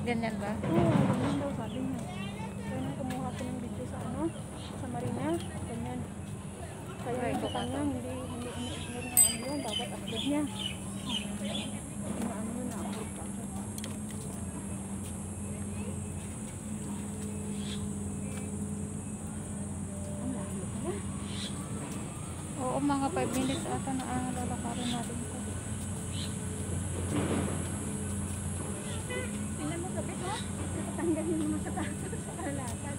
Ganyan ba? Oo, ganyan daw sabi niya. Kaya nang kumuha ko ng video sa ano, sa Marina, ganyan. Kaya Right, yung kanya, hindi ini-ignore ng ano yun, dapat upload niya. Na ano yun, na-upload ka. Ang layo pala. Oo, mga 5 minutes ata na lalakarin natin ito. Tingnan mo gabi mo, tatanggalin mo sa taas sa kalalakad.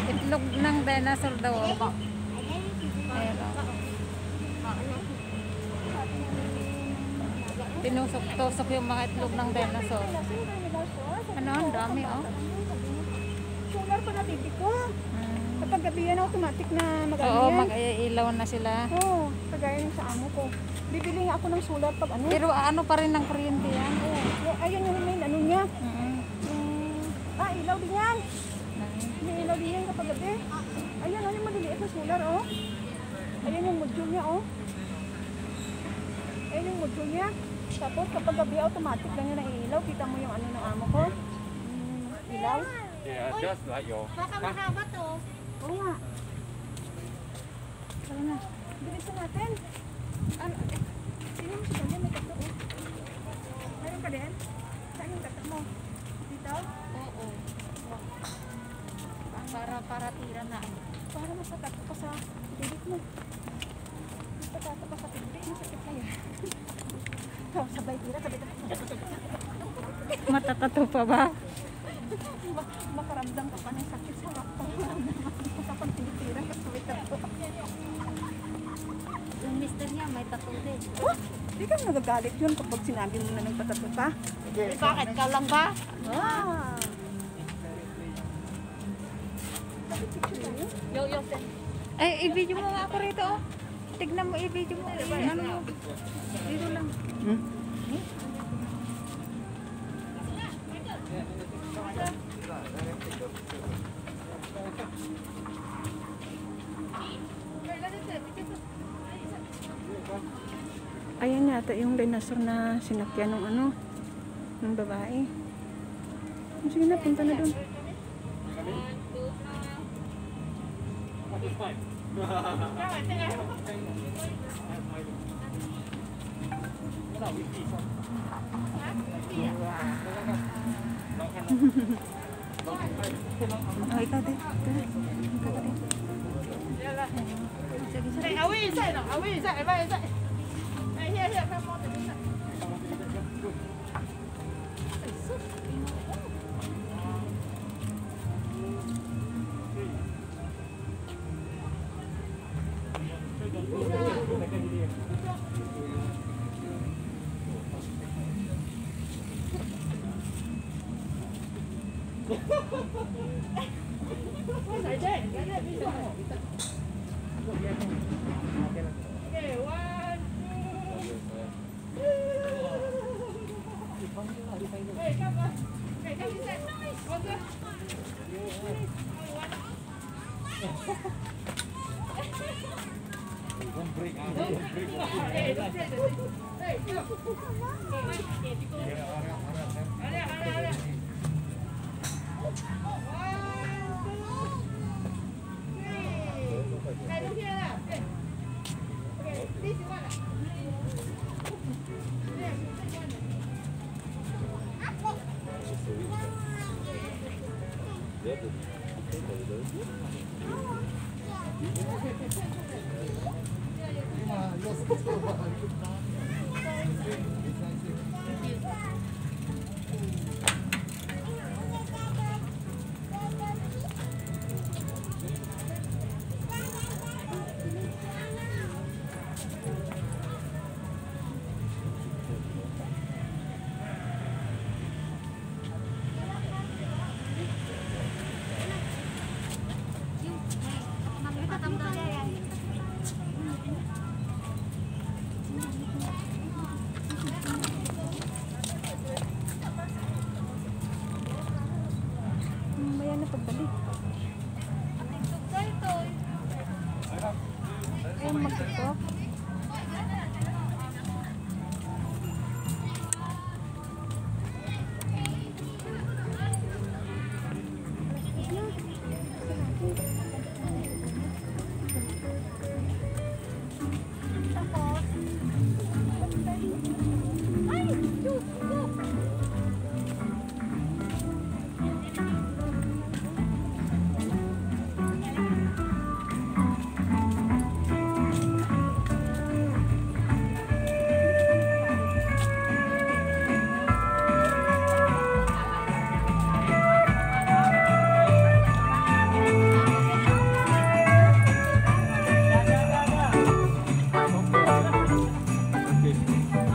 Itlog ng dinosaur daw. Ayun, tinusok-tusok yung mga itlog ng dinosaur. Ano, ang dami, oh. Solar pa na bibi ko. Kapag gabi yan, automatic na mag-ano Oo, yan. mag-ilaw na sila. Oo, kagaya ng sa amo ko. Bibili nga ako ng solar pag ano. Pero ano pa rin ng kuryente yan? Oo, ayun yung main ano niya. Ilaw din yan. May ilaw din yan kapag gabi. Ayan, ano yung maliliit na solar, oh. Ayan yung module niya, oh. Ayan yung module niya. Tapos kapag gabi, automatic lang yan na ilaw. Kita mo yung ano ng amo ko. Ilaw. Yeah, just like your. Baka mahaba to. Oo nga. Tara na. Bilisan natin. Ano? Sino mo siya? May tatlo, oh. Mayroon ka din? Saan yung tatlo mo? Dito? Oo. Para tira na. Para masatato ka sa bibig mo. Masatato ka sa bibig mo. Sakit kaya. Tapos sabay tira, sabay tira. Matatato pa ba? Makaramdam ka pa ng sakit sa wakto. Kapag tinitira ka sabay tato. Yung mister niya may tattoo din. Oh, di ka nagagalit yun kapag sinabi mo na nagpatato ka. Bakit? Ikaw lang ba? Ah. Yo. Ay, i-video mo nga ako rito, oh. Tignan mo, i-video mo. Ano mo? Dito lang. Ayan yata yung dinosaur na sinakyan ng ano, ng babae. Sige na, punta na doon. Oh, ikaw din. Mamaya na pagbalik. Ayun, magtutok.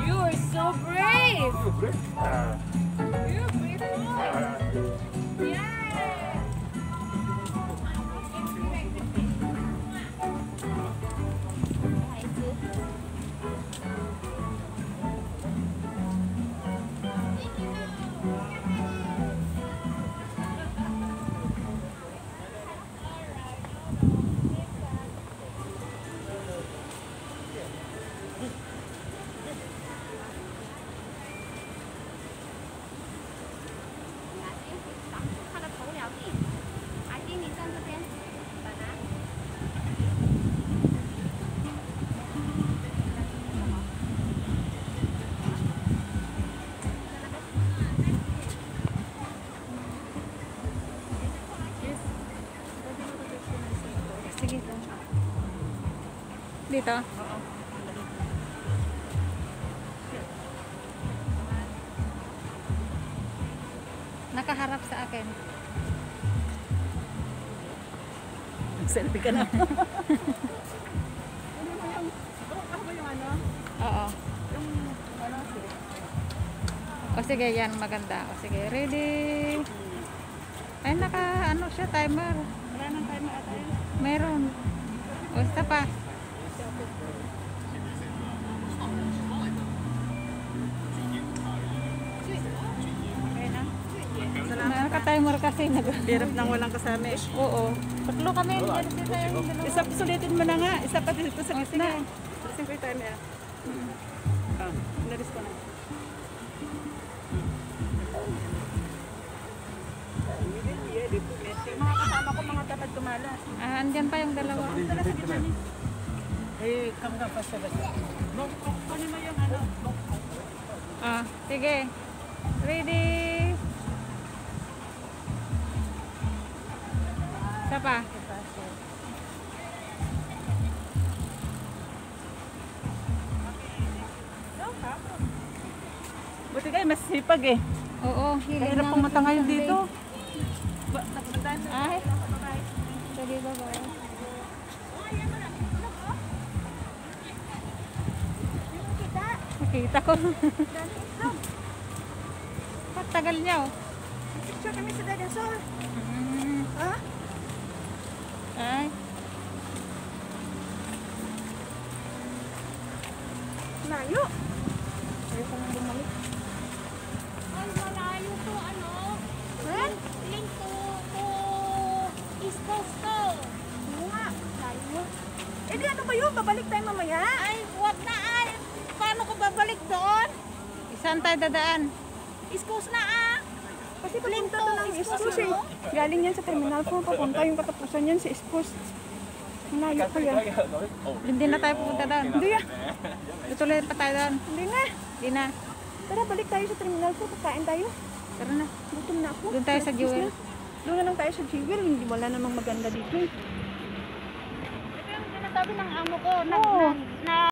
You are so brave. You're brave. Yeah. Sige to. Dito? Nakaharap sa akin. Selfie ka na. Oo. O sige, yan maganda. O sige, ready. Ay, ano siya, timer. Wala nang timer ata yun. Meron. O, isa pa. Okay na? Naka-timer kasi. Hirap nang walang kasama eh. Oo. Tatlo kami. Kasi tayo yung dalawa. Isa sulitin mo na nga. Isa pa dito sa gitna. Kasi ko yung timer. Naris ko na. Mga kasama ko mga dapat tumalas. Ah, andyan pa yung dalawa. Tala sa gitna ni. Eh, come down fast sa kunin mo yung ano. Ah, sige. Ready. Isa pa. Buti kayo, mas sipag eh. Oo. Kahirap pong matangayon dito. Ay. Sige, bye-bye. Nakita ko. Patagal niya oh. Picture kami sa dinosaur. Ha? Ay. Layo. Ayaw ko nang bumalik. Ay, malayo to, ano? Ha? Link to East Coast to. Oo nga. Layo. Eh di ano ba yun? Babalik tayo mamaya. Ay, wag na ay. Paano ko babalik doon? Saan tayo dadaan? Iskos na ah. Kasi papunta to ng Iskos eh. Galing yan sa Terminal 4, papunta yung katapusan yan sa Iskos. Malayo kaya. Hindi na tayo pupunta doon. Hindi ah. Tutuloy pa tayo doon. Hindi na. Hindi na. Tara, balik tayo sa Terminal 4. Kakain tayo. Tara na. Gutom na ako. Doon tayo sa Breakfast Jewel. na. Doon na lang tayo sa Jewel. Hindi wala namang maganda dito eh. Ito yung sinasabi ng amo ko. Oo. Na